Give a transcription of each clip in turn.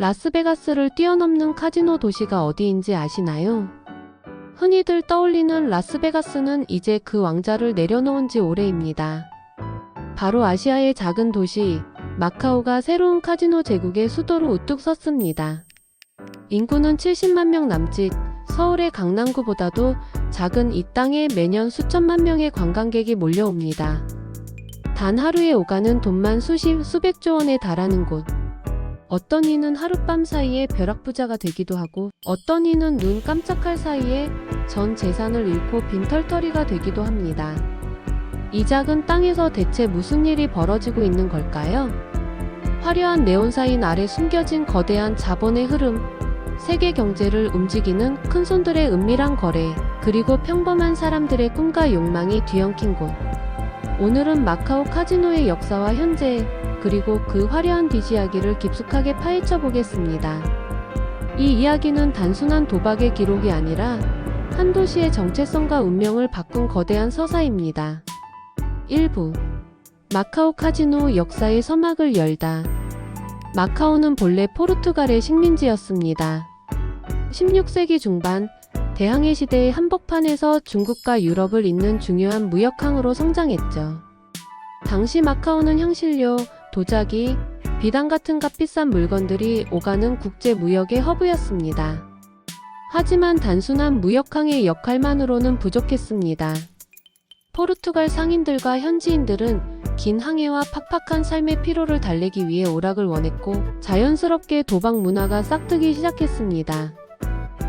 라스베가스를 뛰어넘는 카지노 도시가 어디인지 아시나요? 흔히들 떠올리는 라스베가스는 이제 그 왕좌를 내려놓은 지 오래입니다. 바로 아시아의 작은 도시 마카오가 새로운 카지노 제국의 수도로 우뚝 섰습니다. 인구는 70만 명 남짓, 서울의 강남구보다도 작은 이 땅에 매년 수천만 명의 관광객이 몰려옵니다. 단 하루에 오가는 돈만 수백조 원에 달하는 곳. 어떤 이는 하룻밤 사이에 벼락부자가 되기도 하고 어떤 이는 눈 깜짝할 사이에 전 재산을 잃고 빈털터리가 되기도 합니다. 이 작은 땅에서 대체 무슨 일이 벌어지고 있는 걸까요? 화려한 네온사인 아래 숨겨진 거대한 자본의 흐름, 세계 경제를 움직이는 큰손들의 은밀한 거래, 그리고 평범한 사람들의 꿈과 욕망이 뒤엉킨 곳. 오늘은 마카오 카지노의 역사와 현재, 그리고 그 화려한 뒷이야기를 깊숙하게 파헤쳐 보겠습니다. 이 이야기는 단순한 도박의 기록이 아니라 한 도시의 정체성과 운명을 바꾼 거대한 서사입니다. 1부 마카오 카지노 역사의 서막을 열다. 마카오는 본래 포르투갈의 식민지였습니다. 16세기 중반 대항해 시대의 한복판에서 중국과 유럽을 잇는 중요한 무역항으로 성장했죠. 당시 마카오는 향신료, 도자기, 비단 같은 값비싼 물건들이 오가는 국제 무역의 허브였습니다. 하지만 단순한 무역항의 역할만으로는 부족했습니다. 포르투갈 상인들과 현지인들은 긴 항해와 팍팍한 삶의 피로를 달래기 위해 오락을 원했고 자연스럽게 도박 문화가 싹트기 시작했습니다.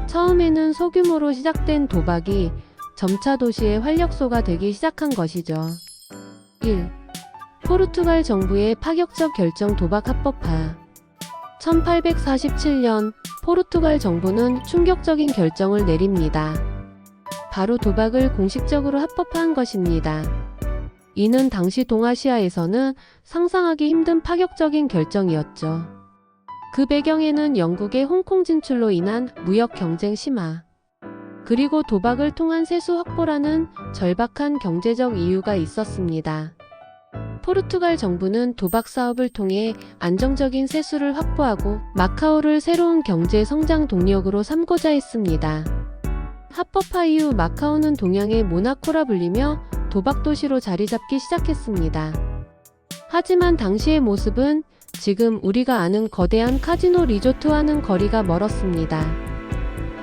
처음에는 소규모로 시작된 도박이 점차 도시의 활력소가 되기 시작한 것이죠. 1. 포르투갈 정부의 파격적 결정 도박 합법화. 1847년 포르투갈 정부는 충격적인 결정을 내립니다. 바로 도박을 공식적으로 합법화한 것입니다. 이는 당시 동아시아에서는 상상하기 힘든 파격적인 결정이었죠. 그 배경에는 영국의 홍콩 진출로 인한 무역 경쟁 심화, 그리고 도박을 통한 세수 확보라는 절박한 경제적 이유가 있었습니다. 포르투갈 정부는 도박 사업을 통해 안정적인 세수를 확보하고 마카오를 새로운 경제 성장 동력으로 삼고자 했습니다. 합법화 이후 마카오는 동양의 모나코라 불리며 도박 도시로 자리 잡기 시작했습니다. 하지만 당시의 모습은 지금 우리가 아는 거대한 카지노 리조트와는 거리가 멀었습니다.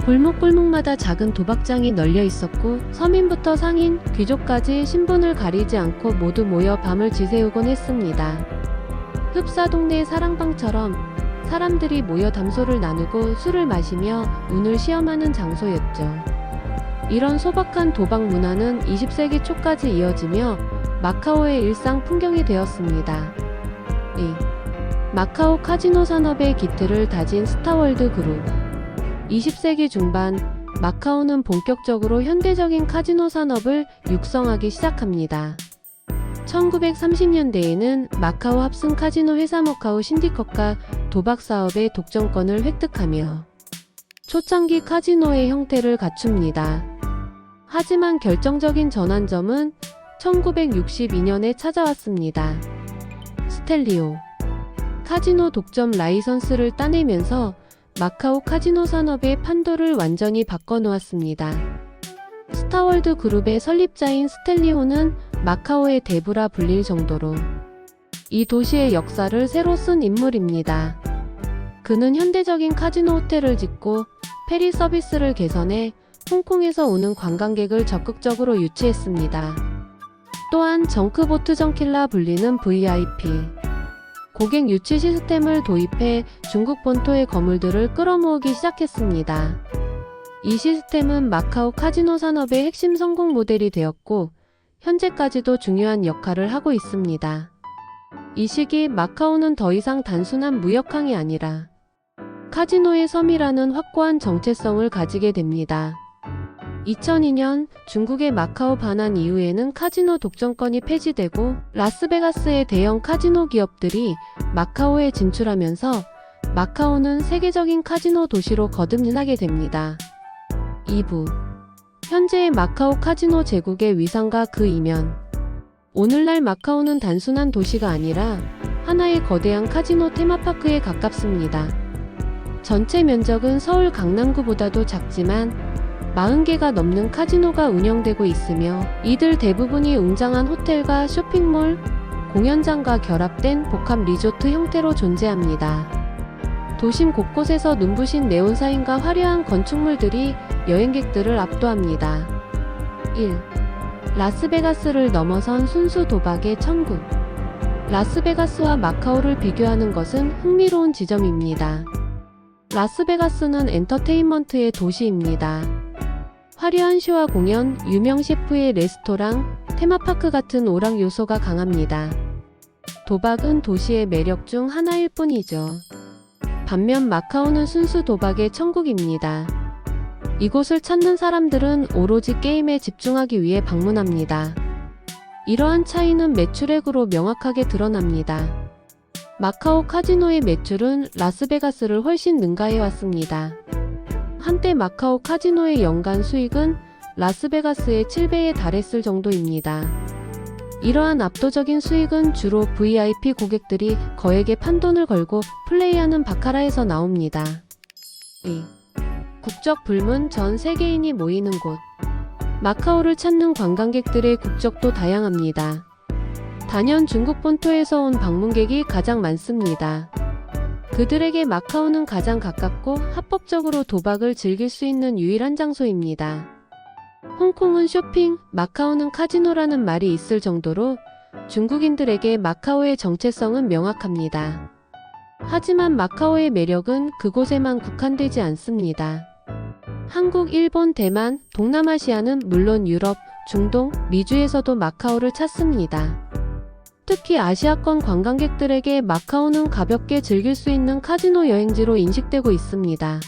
골목골목마다 작은 도박장이 널려 있었고 서민부터 상인, 귀족까지 신분을 가리지 않고 모두 모여 밤을 지새우곤 했습니다. 흡사 동네 사랑방처럼 사람들이 모여 담소를 나누고 술을 마시며 운을 시험하는 장소였죠. 이런 소박한 도박 문화는 20세기 초까지 이어지며 마카오의 일상 풍경이 되었습니다. 2. 마카오 카지노 산업의 기틀을 다진 스타월드 그룹. 20세기 중반 마카오는 본격적으로 현대적인 카지노 산업을 육성하기 시작합니다. 1930년대에는 마카오 합승 카지노 회사 마카오 신디컷과 도박 사업의 독점권을 획득하며 초창기 카지노의 형태를 갖춥니다. 하지만 결정적인 전환점은 1962년에 찾아왔습니다. 스텔리오 카지노 독점 라이선스를 따내면서 마카오 카지노 산업의 판도를 완전히 바꿔놓았습니다. 스타월드 그룹의 설립자인 스텔리오는 마카오의 대부라 불릴 정도로 이 도시의 역사를 새로 쓴 인물입니다. 그는 현대적인 카지노 호텔을 짓고 페리 서비스를 개선해 홍콩에서 오는 관광객을 적극적으로 유치했습니다. 또한 정크보트 정킬라 불리는 VIP 고객 유치 시스템을 도입해 중국 본토의 거물들을 끌어모으기 시작했습니다. 이 시스템은 마카오 카지노 산업의 핵심 성공 모델이 되었고 현재까지도 중요한 역할을 하고 있습니다. 이 시기 마카오는 더 이상 단순한 무역항이 아니라 카지노의 섬이라는 확고한 정체성을 가지게 됩니다. 2002년 중국의 마카오 반환 이후에는 카지노 독점권이 폐지되고 라스베가스의 대형 카지노 기업들이 마카오에 진출하면서 마카오는 세계적인 카지노 도시로 거듭나게 됩니다. 2부 현재의 마카오 카지노 제국의 위상과 그 이면. 오늘날 마카오는 단순한 도시가 아니라 하나의 거대한 카지노 테마파크에 가깝습니다. 전체 면적은 서울 강남구보다도 작지만 40개가 넘는 카지노가 운영되고 있으며 이들 대부분이 웅장한 호텔과 쇼핑몰, 공연장과 결합된 복합 리조트 형태로 존재합니다. 도심 곳곳에서 눈부신 네온사인과 화려한 건축물들이 여행객들을 압도합니다. 1. 라스베가스를 넘어선 순수 도박의 천국. 라스베가스와 마카오를 비교하는 것은 흥미로운 지점입니다. 라스베가스는 엔터테인먼트의 도시입니다. 화려한 쇼와 공연, 유명 셰프의 레스토랑, 테마파크 같은 오락 요소가 강합니다. 도박은 도시의 매력 중 하나일 뿐이죠. 반면 마카오는 순수 도박의 천국입니다. 이곳을 찾는 사람들은 오로지 게임에 집중하기 위해 방문합니다. 이러한 차이는 매출액으로 명확하게 드러납니다. 마카오 카지노의 매출은 라스베가스를 훨씬 능가해 왔습니다. 한때 마카오 카지노의 연간 수익은 라스베가스의 7배에 달했을 정도입니다. 이러한 압도적인 수익은 주로 VIP 고객들이 거액의 판돈을 걸고 플레이하는 바카라에서 나옵니다. 2. 국적 불문 전 세계인이 모이는 곳. 마카오를 찾는 관광객들의 국적도 다양합니다. 단연 중국 본토에서 온 방문객이 가장 많습니다. 그들에게 마카오는 가장 가깝고 합법적으로 도박을 즐길 수 있는 유일한 장소입니다. 홍콩은 쇼핑, 마카오는 카지노라는 말이 있을 정도로 중국인들에게 마카오의 정체성은 명확합니다. 하지만 마카오의 매력은 그곳에만 국한되지 않습니다. 한국, 일본, 대만, 동남아시아는 물론 유럽, 중동, 미주에서도 마카오를 찾습니다. 특히 아시아권 관광객들에게 마카오는 가볍게 즐길 수 있는 카지노 여행지로 인식되고 있습니다.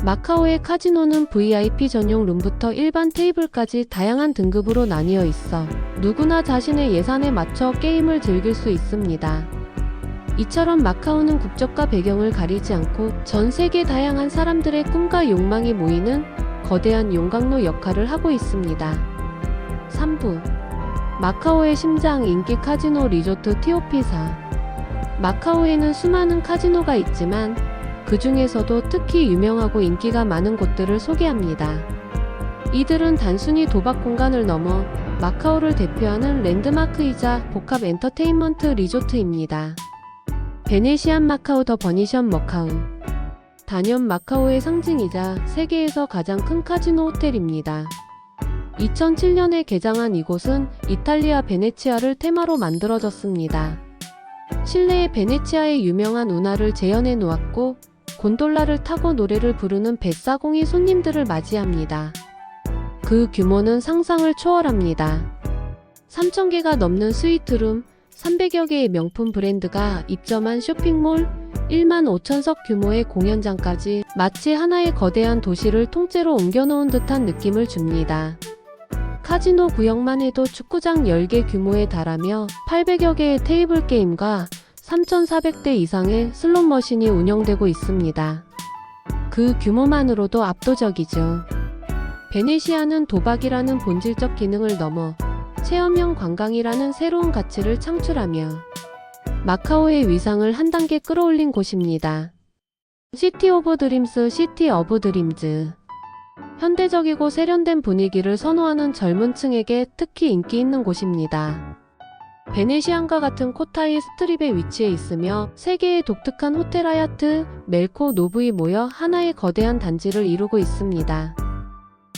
마카오의 카지노는 VIP 전용 룸부터 일반 테이블까지 다양한 등급으로 나뉘어 있어 누구나 자신의 예산에 맞춰 게임을 즐길 수 있습니다. 이처럼 마카오는 국적과 배경을 가리지 않고 전 세계 다양한 사람들의 꿈과 욕망이 모이는 거대한 용광로 역할을 하고 있습니다. 3부 마카오의 심장 인기 카지노 리조트 티오피사. 마카오에는 수많은 카지노가 있지만 그 중에서도 특히 유명하고 인기가 많은 곳들을 소개합니다. 이들은 단순히 도박 공간을 넘어 마카오를 대표하는 랜드마크이자 복합 엔터테인먼트 리조트입니다. 베네시안 마카오 더 버니션 머카우. 단연 마카오의 상징이자 세계에서 가장 큰 카지노 호텔입니다. 2007년에 개장한 이곳은 이탈리아 베네치아를 테마로 만들어졌습니다. 실내에 베네치아의 유명한 운하를 재현해 놓았고 곤돌라를 타고 노래를 부르는 뱃사공이 손님들을 맞이합니다. 그 규모는 상상을 초월합니다. 3,000개가 넘는 스위트룸, 300여 개의 명품 브랜드가 입점한 쇼핑몰, 1만 5천석 규모의 공연장까지 마치 하나의 거대한 도시를 통째로 옮겨놓은 듯한 느낌을 줍니다. 카지노 구역만 해도 축구장 10개 규모에 달하며 800여 개의 테이블 게임과 3,400대 이상의 슬롯 머신이 운영되고 있습니다. 그 규모만으로도 압도적이죠. 베네시아는 도박이라는 본질적 기능을 넘어 체험형 관광이라는 새로운 가치를 창출하며 마카오의 위상을 한 단계 끌어올린 곳입니다. 시티 오브 드림스, 시티 오브 드림즈. 현대적이고 세련된 분위기를 선호하는 젊은 층에게 특히 인기 있는 곳입니다. 베네시안과 같은 코타이 스트립에 위치해 있으며 세 개의 독특한 호텔 하얏트, 멜코, 노브이 모여 하나의 거대한 단지를 이루고 있습니다.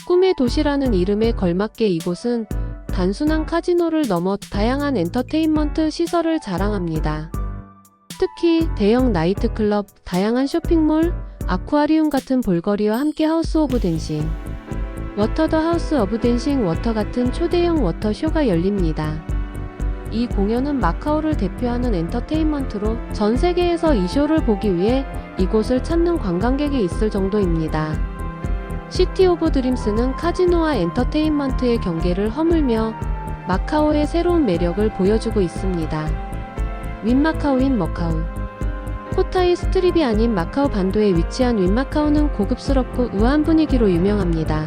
꿈의 도시라는 이름에 걸맞게 이곳은 단순한 카지노를 넘어 다양한 엔터테인먼트 시설을 자랑합니다. 특히 대형 나이트클럽, 다양한 쇼핑몰, 아쿠아리움 같은 볼거리와 함께 하우스 오브 댄싱, 워터 더 하우스 오브 댄싱 워터 같은 초대형 워터쇼가 열립니다. 이 공연은 마카오를 대표하는 엔터테인먼트로 전 세계에서 이 쇼를 보기 위해 이곳을 찾는 관광객이 있을 정도입니다. 시티 오브 드림스는 카지노와 엔터테인먼트의 경계를 허물며 마카오의 새로운 매력을 보여주고 있습니다. 윈마카오 윈머카우. 코타이 스트립이 아닌 마카오 반도에 위치한 윈마카오는 고급스럽고 우아한 분위기로 유명합니다.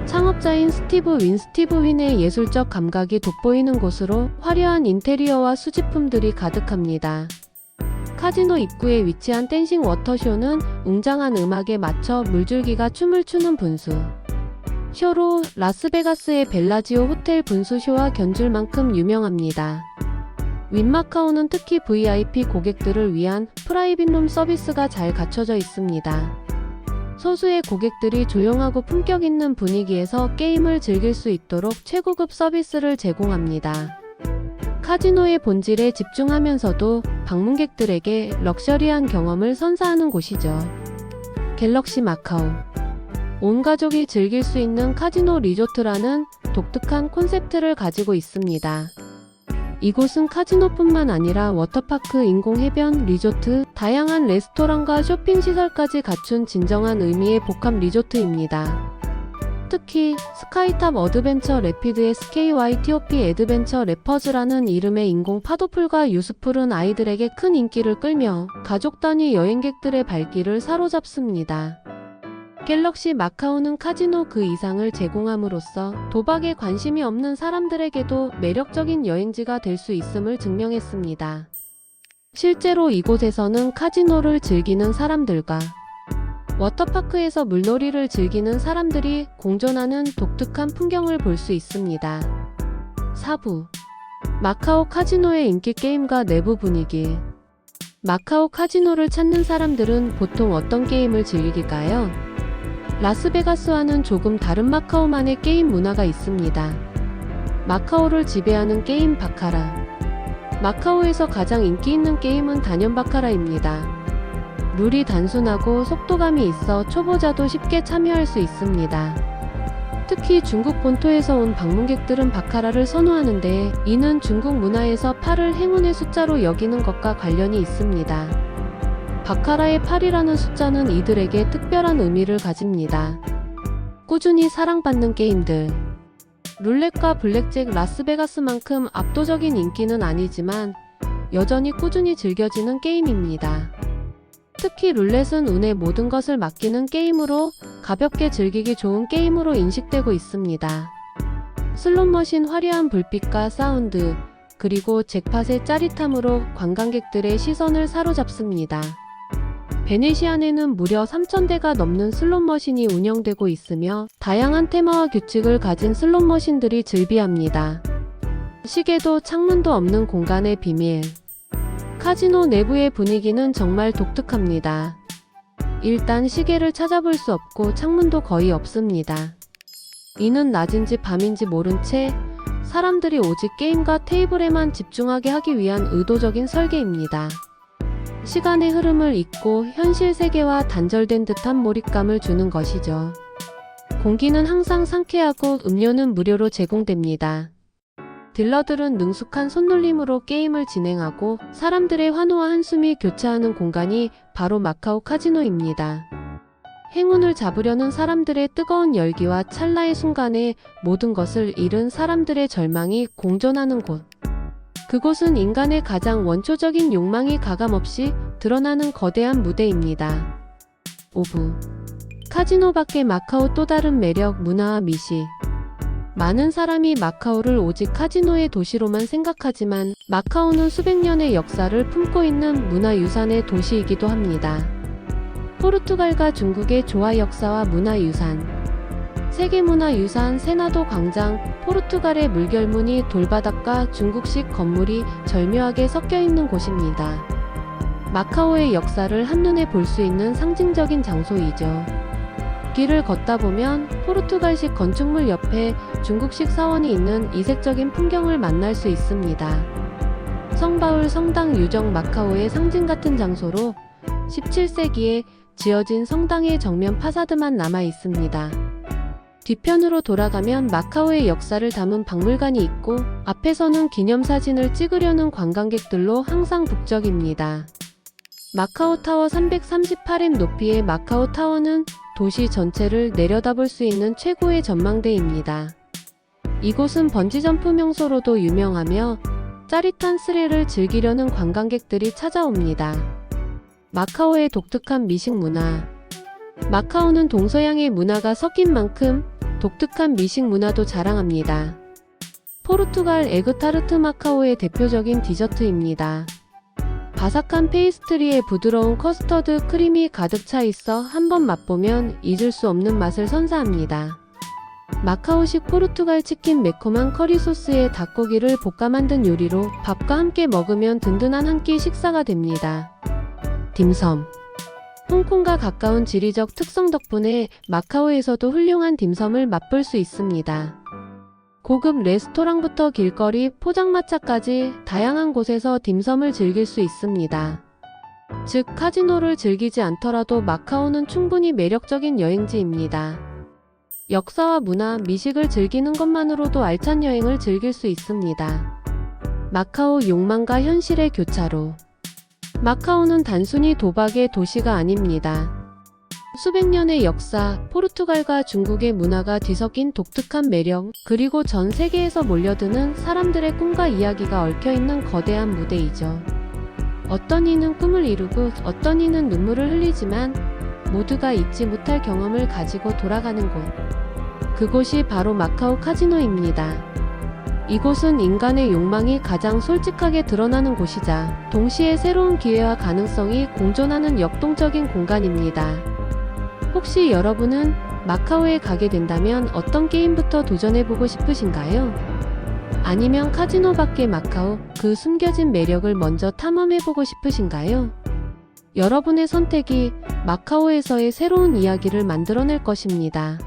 창업자인 스티브 윈의 예술적 감각이 돋보이는 곳으로 화려한 인테리어와 수집품들이 가득합니다. 카지노 입구에 위치한 댄싱 워터쇼는 웅장한 음악에 맞춰 물줄기가 춤을 추는 분수 쇼로 라스베가스의 벨라지오 호텔 분수쇼와 견줄 만큼 유명합니다. 윈마카오는 특히 VIP 고객들을 위한 프라이빗 룸 서비스가 잘 갖춰져 있습니다. 소수의 고객들이 조용하고 품격 있는 분위기에서 게임을 즐길 수 있도록 최고급 서비스를 제공합니다. 카지노의 본질에 집중하면서도 방문객들에게 럭셔리한 경험을 선사하는 곳이죠. 갤럭시 마카오. 온 가족이 즐길 수 있는 카지노 리조트라는 독특한 콘셉트를 가지고 있습니다. 이곳은 카지노뿐만 아니라 워터파크, 인공해변, 리조트, 다양한 레스토랑과 쇼핑시설까지 갖춘 진정한 의미의 복합 리조트입니다. 특히 스카이탑 어드벤처 레피드의 SKYTOP 애드벤처 레퍼즈라는 이름의 인공 파도풀과 유스풀은 아이들에게 큰 인기를 끌며 가족 단위 여행객들의 발길을 사로잡습니다. 갤럭시 마카오는 카지노 그 이상을 제공함으로써 도박에 관심이 없는 사람들에게도 매력적인 여행지가 될 수 있음을 증명했습니다. 실제로 이곳에서는 카지노를 즐기는 사람들과 워터파크에서 물놀이를 즐기는 사람들이 공존하는 독특한 풍경을 볼 수 있습니다. 4부. 마카오 카지노의 인기 게임과 내부 분위기. 마카오 카지노를 찾는 사람들은 보통 어떤 게임을 즐길까요? 라스베가스와는 조금 다른 마카오만의 게임 문화가 있습니다. 마카오를 지배하는 게임 바카라. 마카오에서 가장 인기 있는 게임은 단연 바카라입니다. 룰이 단순하고 속도감이 있어 초보자도 쉽게 참여할 수 있습니다. 특히 중국 본토에서 온 방문객들은 바카라를 선호하는데 이는 중국 문화에서 8을 행운의 숫자로 여기는 것과 관련이 있습니다. 바카라의 8이라는 숫자는 이들에게 특별한 의미를 가집니다. 꾸준히 사랑받는 게임들. 룰렛과 블랙잭 라스베가스만큼 압도적인 인기는 아니지만 여전히 꾸준히 즐겨지는 게임입니다. 특히 룰렛은 운의 모든 것을 맡기는 게임으로 가볍게 즐기기 좋은 게임으로 인식되고 있습니다. 슬롯머신 화려한 불빛과 사운드, 그리고 잭팟의 짜릿함으로 관광객들의 시선을 사로잡습니다. 베네시안에는 무려 3,000대가 넘는 슬롯머신이 운영되고 있으며 다양한 테마와 규칙을 가진 슬롯머신들이 즐비합니다. 시계도 창문도 없는 공간의 비밀. 카지노 내부의 분위기는 정말 독특합니다. 일단 시계를 찾아볼 수 없고 창문도 거의 없습니다. 이는 낮인지 밤인지 모른 채 사람들이 오직 게임과 테이블에만 집중하게 하기 위한 의도적인 설계입니다. 시간의 흐름을 잊고 현실 세계와 단절된 듯한 몰입감을 주는 것이죠. 공기는 항상 상쾌하고 음료는 무료로 제공됩니다. 딜러들은 능숙한 손놀림으로 게임을 진행하고 사람들의 환호와 한숨이 교차하는 공간이 바로 마카오 카지노입니다. 행운을 잡으려는 사람들의 뜨거운 열기와 찰나의 순간에 모든 것을 잃은 사람들의 절망이 공존하는 곳. 그곳은 인간의 가장 원초적인 욕망이 가감없이 드러나는 거대한 무대입니다. 5부. 카지노 밖의 마카오 또 다른 매력, 문화와 미식. 많은 사람이 마카오를 오직 카지노의 도시로만 생각하지만 마카오는 수백 년의 역사를 품고 있는 문화유산의 도시이기도 합니다. 포르투갈과 중국의 조화 역사와 문화유산. 세계문화유산 세나도 광장, 포르투갈의 물결무늬 돌바닥과 중국식 건물이 절묘하게 섞여 있는 곳입니다. 마카오의 역사를 한눈에 볼 수 있는 상징적인 장소이죠. 길을 걷다 보면 포르투갈식 건축물 옆에 중국식 사원이 있는 이색적인 풍경을 만날 수 있습니다. 성바울 성당 유적 마카오의 상징 같은 장소로 17세기에 지어진 성당의 정면 파사드만 남아 있습니다. 뒤편으로 돌아가면 마카오의 역사를 담은 박물관이 있고 앞에서는 기념사진을 찍으려는 관광객들로 항상 북적입니다. 마카오 타워 338m 높이의 마카오 타워는 도시 전체를 내려다볼 수 있는 최고의 전망대입니다. 이곳은 번지점프 명소로도 유명하며 짜릿한 스릴을 즐기려는 관광객들이 찾아옵니다. 마카오의 독특한 미식 문화. 마카오는 동서양의 문화가 섞인 만큼 독특한 미식 문화도 자랑합니다. 포르투갈 에그타르트 마카오의 대표적인 디저트입니다. 바삭한 페이스트리에 부드러운 커스터드 크림이 가득 차 있어 한번 맛보면 잊을 수 없는 맛을 선사합니다. 마카오식 포르투갈 치킨 매콤한 커리 소스에 닭고기를 볶아 만든 요리로 밥과 함께 먹으면 든든한 한 끼 식사가 됩니다. 딤섬. 홍콩과 가까운 지리적 특성 덕분에 마카오에서도 훌륭한 딤섬을 맛볼 수 있습니다. 고급 레스토랑부터 길거리 포장마차까지 다양한 곳에서 딤섬을 즐길 수 있습니다. 즉, 카지노를 즐기지 않더라도 마카오는 충분히 매력적인 여행지입니다. 역사와 문화, 미식을 즐기는 것만으로도 알찬 여행을 즐길 수 있습니다. 마카오 욕망과 현실의 교차로. 마카오는 단순히 도박의 도시가 아닙니다. 수백 년의 역사, 포르투갈과 중국의 문화가 뒤섞인 독특한 매력, 그리고 전 세계에서 몰려드는 사람들의 꿈과 이야기가 얽혀있는 거대한 무대이죠. 어떤 이는 꿈을 이루고 어떤 이는 눈물을 흘리지만 모두가 잊지 못할 경험을 가지고 돌아가는 곳. 그곳이 바로 마카오 카지노입니다. 이곳은 인간의 욕망이 가장 솔직하게 드러나는 곳이자 동시에 새로운 기회와 가능성이 공존하는 역동적인 공간입니다. 혹시 여러분은 마카오에 가게 된다면 어떤 게임부터 도전해보고 싶으신가요? 아니면 카지노 밖의 마카오, 그 숨겨진 매력을 먼저 탐험해보고 싶으신가요? 여러분의 선택이 마카오에서의 새로운 이야기를 만들어낼 것입니다.